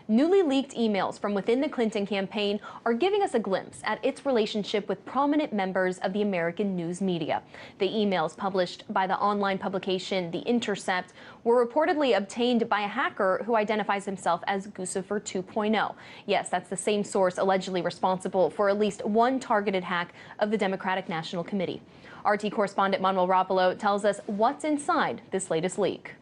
Newly leaked emails from within the Clinton campaign are giving us a glimpse at its relationship with prominent members of the American news media. The emails published by the online publication The Intercept were reportedly obtained by a hacker who identifies himself as Guccifer 2.0. Yes, that's the same source allegedly responsible for at least one targeted hack of the Democratic National Committee. RT correspondent Manuel Rapalo tells us what's inside this latest leak.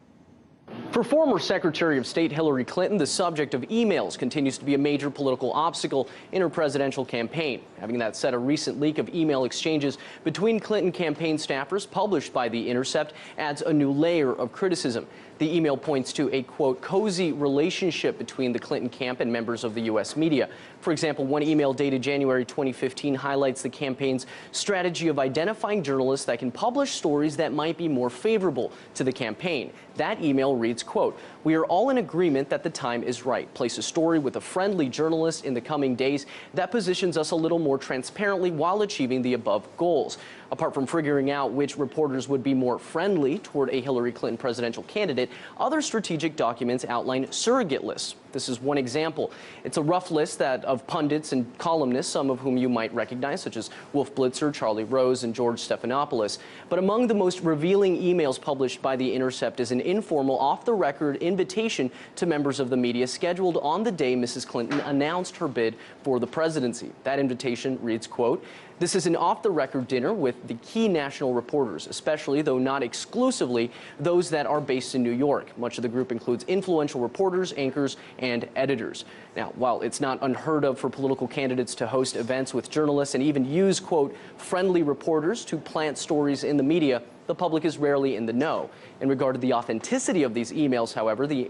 For former Secretary of State Hillary Clinton, the subject of emails continues to be a major political obstacle in her presidential campaign. Having that said, a recent leak of email exchanges between Clinton campaign staffers published by The Intercept adds a new layer of criticism. The email points to a, quote, cozy relationship between the Clinton camp and members of the U.S. media. For example, one email dated January 2015 highlights the campaign's strategy of identifying journalists that can publish stories that might be more favorable to the campaign. That email reads, quote, we are all in agreement that the time is right. Place a story with a friendly journalist in the coming days that positions us a little more transparently while achieving the above goals. Apart from figuring out which reporters would be more friendly toward a Hillary Clinton presidential candidate, other strategic documents outline surrogate lists. This is one example. It's a rough list of pundits and columnists, some of whom you might recognize, such as Wolf Blitzer, Charlie Rose, and George Stephanopoulos. But among the most revealing emails published by The Intercept is an informal, off-the-record invitation to members of the media scheduled on the day Mrs. Clinton announced her bid for the presidency. That invitation reads, quote, this is an off-the-record dinner with the key national reporters, especially, though not exclusively, those that are based in New York. Much of the group includes influential reporters, anchors, and editors. Now, while it's not unheard of for political candidates to host events with journalists and even use, quote, friendly reporters to plant stories in the media, the public is rarely in the know. In regard to the authenticity of these emails, however, the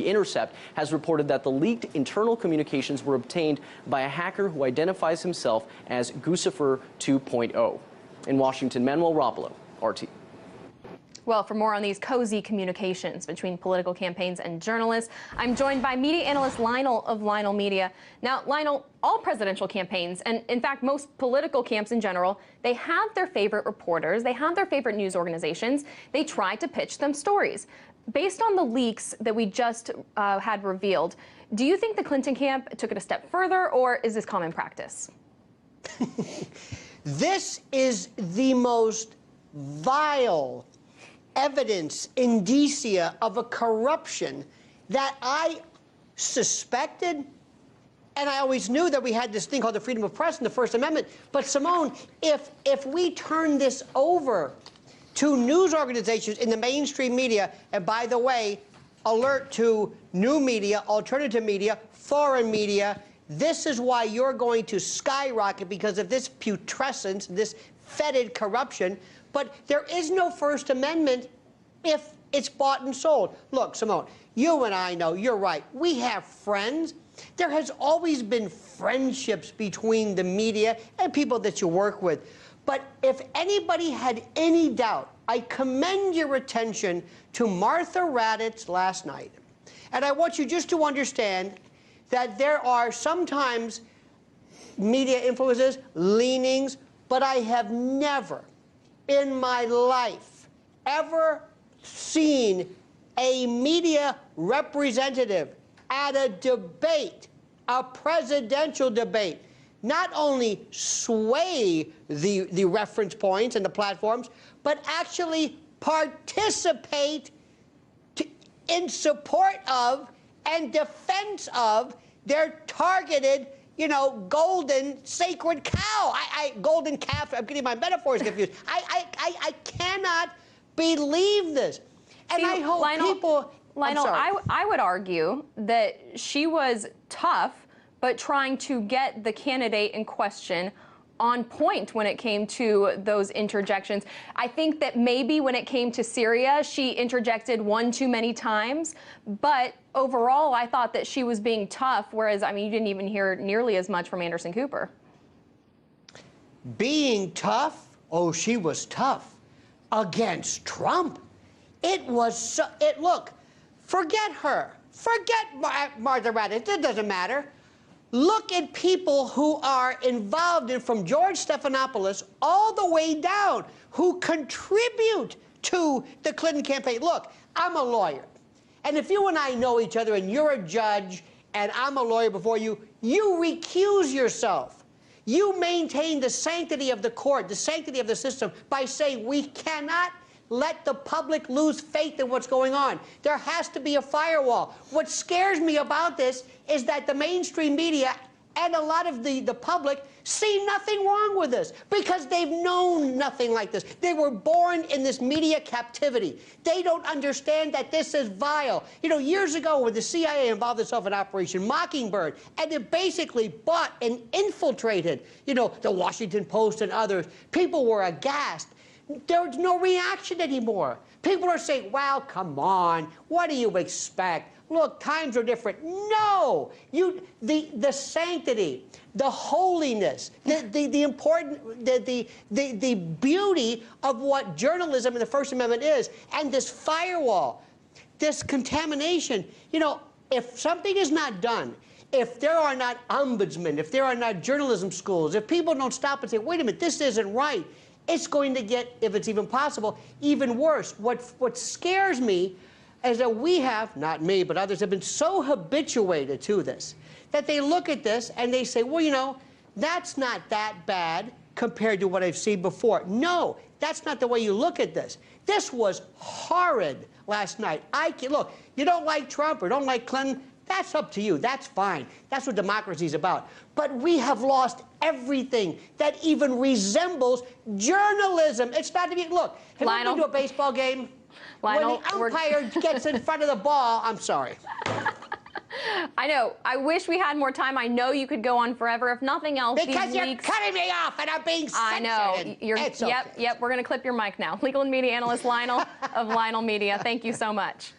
Intercept has reported that the leaked internal communications were obtained by a hacker who identifies himself as Guccifer 2.0. In Washington, Manuel Rapalo, RT. Well, for more on these cozy communications between political campaigns and journalists, I'm joined by media analyst Lionel of Lionel Media. Now, Lionel, all presidential campaigns, and in fact, most political camps in general, they have their favorite reporters, they have their favorite news organizations, they try to pitch them stories. Based on the leaks that we just had revealed, do you think the Clinton camp took it a step further, or is this common practice? This is the most vile evidence, indicia of a corruption that I suspected, and I always knew that we had this thing called the freedom of press and the First Amendment. But Simone, if we turn this over to news organizations in the mainstream media, and by the way, alert to new media, alternative media, foreign media, this is why you're going to skyrocket because of this putrescence, this fetid corruption. But there is no First Amendment if it's bought and sold. Look, Simone, you and I know, you're right. We have friends. There has always been friendships between the media and people that you work with. But if anybody had any doubt, I commend your attention to Martha Raddatz last night. And I want you just to understand that there are sometimes media influences, leanings, but I have never in my life ever seen a media representative at a debate, a presidential debate, not only sway the reference points and the platforms, but actually participate in support of and defense of their targeted, you know, golden sacred cow. Golden calf, I'm getting my metaphors confused. I cannot believe this. And I hope people... Lionel, I would argue that she was tough, but trying to get the candidate in question on point when it came to those interjections. I think that maybe when it came to Syria, she interjected one too many times, but overall, I thought that she was being tough, whereas, I mean, you didn't even hear nearly as much from Anderson Cooper. Being tough? Oh, she was tough against Trump. It was, look, forget her. Forget Martha Raddatz. It doesn't matter. Look at people who are involved in, from George Stephanopoulos all the way down, who contribute to the Clinton campaign. Look, I'm a lawyer. And if you and I know each other and you're a judge and I'm a lawyer before you, you recuse yourself. You maintain the sanctity of the court, the sanctity of the system, by saying we cannot let the public lose faith in what's going on. There has to be a firewall. What scares me about this is that the mainstream media and a lot of the public see nothing wrong with this because they've known nothing like this. They were born in this media captivity. They don't understand that this is vile. You know, years ago when the CIA involved itself in Operation Mockingbird, and it basically bought and infiltrated, you know, the Washington Post and others, people were aghast. There's no reaction anymore. People are saying, well, come on, what do you expect? Look, times are different. No! The sanctity, the holiness, the important, the beauty of what journalism and the First Amendment is, and this firewall, this contamination. You know, if something is not done, if there are not ombudsmen, if there are not journalism schools, if people don't stop and say, wait a minute, this isn't right, it's going to get, if it's even possible, even worse. What scares me is that we have, not me, but others have been so habituated to this, that they look at this and they say, well, you know, that's not that bad compared to what I've seen before. No, that's not the way you look at this. This was horrid last night. Look, you don't like Trump or don't like Clinton, that's up to you. That's fine. That's what democracy is about. But we have lost everything that even resembles journalism. It's not to be, look, have you been to a baseball game? Lionel, when the umpire gets in front of the ball, I'm sorry. I know. I wish we had more time. I know you could go on forever. If nothing else, because these you're weeks, cutting me off and I'm being censored. I know. It's okay. Yep. We're going to clip your mic now. Legal and media analyst Lionel of Lionel Media. Thank you so much.